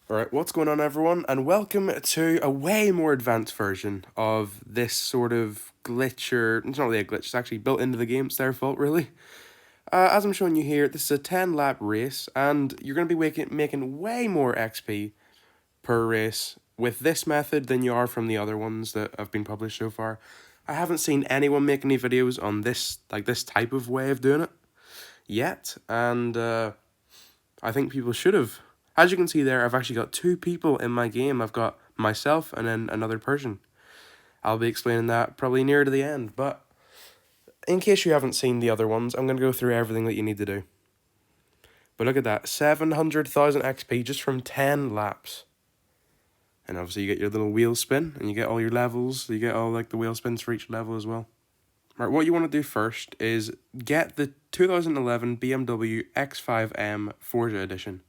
Alright, what's going on everyone, and welcome to a way more advanced version of this sort of glitch, or it's not really a glitch, it's actually built into the game, it's their fault really. As I'm showing you here, this is a 10 lap race, and you're going to be making way more XP per race with this method than you are from the other ones that have been published so far. I haven't seen anyone make any videos on this, like this type of way of doing it yet, and I think people should have. As you can see there, I've actually got two people in my game. I've got myself and then another person. I'll be explaining that probably near to the end, but in case you haven't seen the other ones, I'm going to go through everything that you need to do. But look at that, 700,000 XP just from 10 laps. And obviously you get your little wheel spin, and you get all your levels, you get all like the wheel spins for each level as well. Right, what you want to do first is get the 2011 BMW X5M Forza Edition.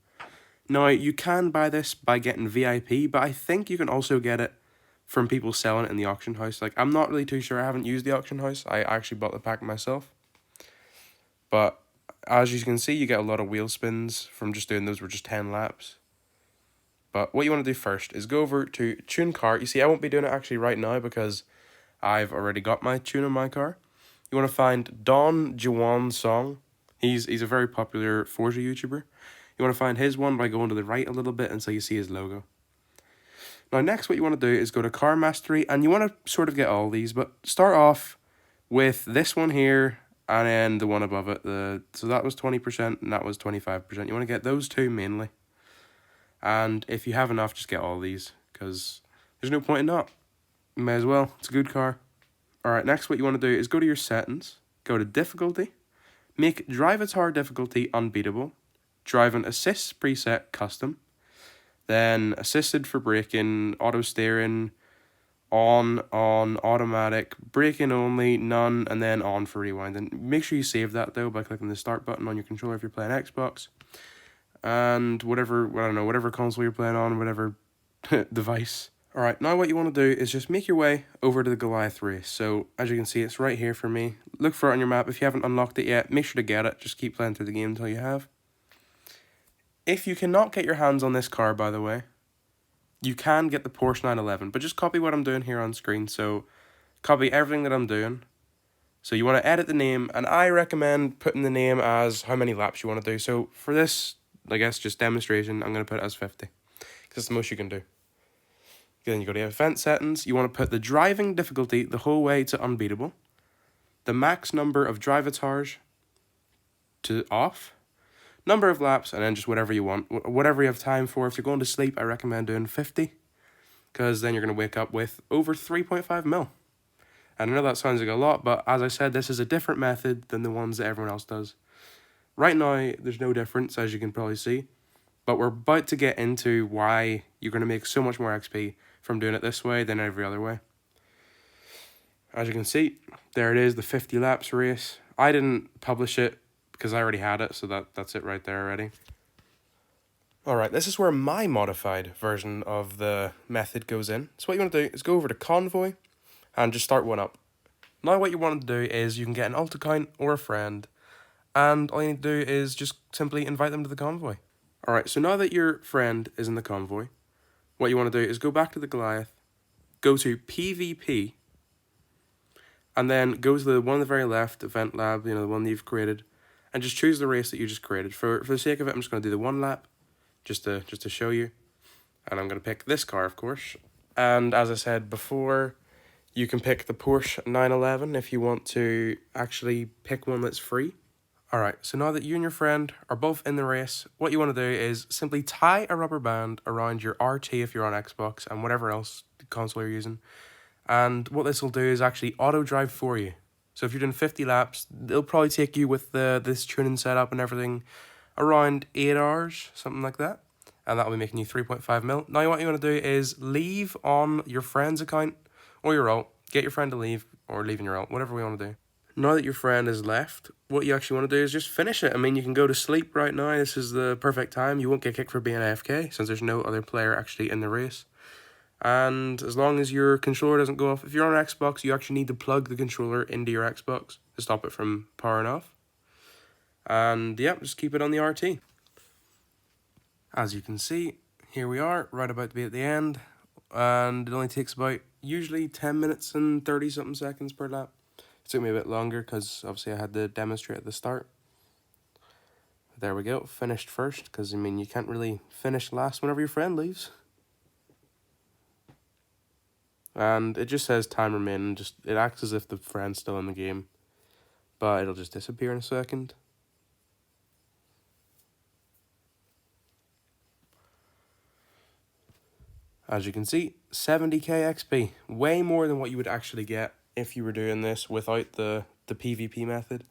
Now, you can buy this by getting VIP, but I think you can also get it from people selling it in the auction house. Like, I'm not really too sure. I haven't used the auction house. I actually bought the pack myself. But as you can see, you get a lot of wheel spins from just doing those for just 10 laps. But what you want to do first is go over to Tune Car. You see, I won't be doing it actually right now because I've already got my tune in my car. You want to find Don Juan Song. He's a very popular Forza YouTuber. You want to find his one by going to the right a little bit until you see his logo. Now next what you want to do is go to Car Mastery, and you want to sort of get all these, but start off with this one here and then the one above it. So that was 20% and that was 25%. You want to get those two mainly. And if you have enough, just get all these because there's no point in not. You may as well. It's a good car. Alright, next what you want to do is go to your settings, go to difficulty, make Drive It's Hard difficulty unbeatable, Driving Assist preset custom, then assisted for braking, auto steering, on, automatic, braking only, none, and then on for rewind. And make sure you save that though by clicking the start button on your controller if you're playing Xbox. And whatever, I don't know, whatever console you're playing on, whatever device. Alright, now what you want to do is just make your way over to the Goliath race. So, as you can see, it's right here for me. Look for it on your map. If you haven't unlocked it yet, make sure to get it. Just keep playing through the game until you have. If you cannot get your hands on this car, by the way, you can get the Porsche 911, but just copy what I'm doing here on screen. So, copy everything that I'm doing. So, you want to edit the name, and I recommend putting the name as how many laps you want to do. So, for this, I guess, just demonstration, I'm going to put it as 50, because it's the most you can do. Then you go to event settings. You want to put the driving difficulty the whole way to unbeatable. The max number of drive attars to off. Number of laps, and then just whatever you want. Whatever you have time for. If you're going to sleep, I recommend doing 50. Because then you're going to wake up with over 3.5 mil. And I know that sounds like a lot, but as I said, this is a different method than the ones that everyone else does. Right now, there's no difference, as you can probably see. But we're about to get into why you're going to make so much more XP from doing it this way than every other way. As you can see, there it is, the 50 laps race. I didn't publish it because I already had it, so that's it right there already. Alright, this is where my modified version of the method goes in. So what you want to do is go over to Convoy and just start one up. Now what you want to do is you can get an alt account or a friend, and all you need to do is just simply invite them to the convoy. Alright, so now that your friend is in the convoy, what you want to do is go back to the Goliath, go to PvP, and then go to the one on the very left, Event Lab, the one that you've created, and just choose the race that you just created. For the sake of it, I'm just going to do the one lap, just to show you. And I'm going to pick this car, of course. And as I said before, you can pick the Porsche 911 if you want to actually pick one that's free. Alright, so now that you and your friend are both in the race, what you want to do is simply tie a rubber band around your RT if you're on Xbox and whatever else console you're using. And what this will do is actually auto drive for you. So if you're doing 50 laps, it'll probably take you with this tuning setup and everything around 8 hours, something like that. And that'll be making you 3.5 mil. Now what you want to do is leave on your friend's account or your alt. Get your friend to leave or leave in your alt, whatever we want to do. Now that your friend is left, what you actually want to do is just finish it. I mean, you can go to sleep right now. This is the perfect time. You won't get kicked for being AFK since there's no other player actually in the race. And as long as your controller doesn't go off, if you're on an Xbox, you actually need to plug the controller into your Xbox to stop it from powering off. And yeah, just keep it on the RT. As you can see, Here we are, right about to be at the end, and it only takes about usually 10 minutes and 30 something seconds per lap. It took me a bit longer because obviously I had to demonstrate at the start. There we go, finished first, because I mean you can't really finish last whenever your friend leaves. And it just says time remaining, just it acts as if the friend's still in the game, but it'll just disappear in a second. As you can see, 70k XP, way more than what you would actually get if you were doing this without the PvP method.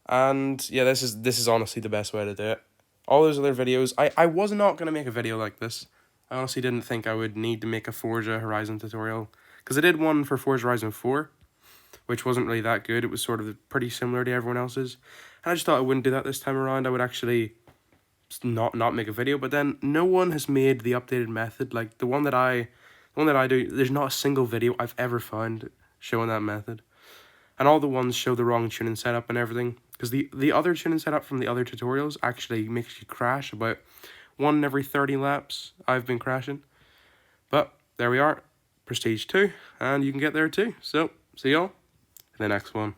And yeah, this is honestly the best way to do it. All those other videos, I was not going to make a video like this. I honestly didn't think I would need to make a Forza Horizon tutorial, because I did one for Forza Horizon 4, which wasn't really that good. It was sort of pretty similar to everyone else's. And I just thought I wouldn't do that this time around. I would actually not make a video. But then no one has made the updated method. Like the one that I do, there's not a single video I've ever found showing that method. And all the ones show the wrong tuning setup and everything. Because the other tuning setup from the other tutorials actually makes you crash about 1 in every 30 laps. I've been crashing. But there we are. Prestige 2. And you can get there too. So, see y'all in the next one.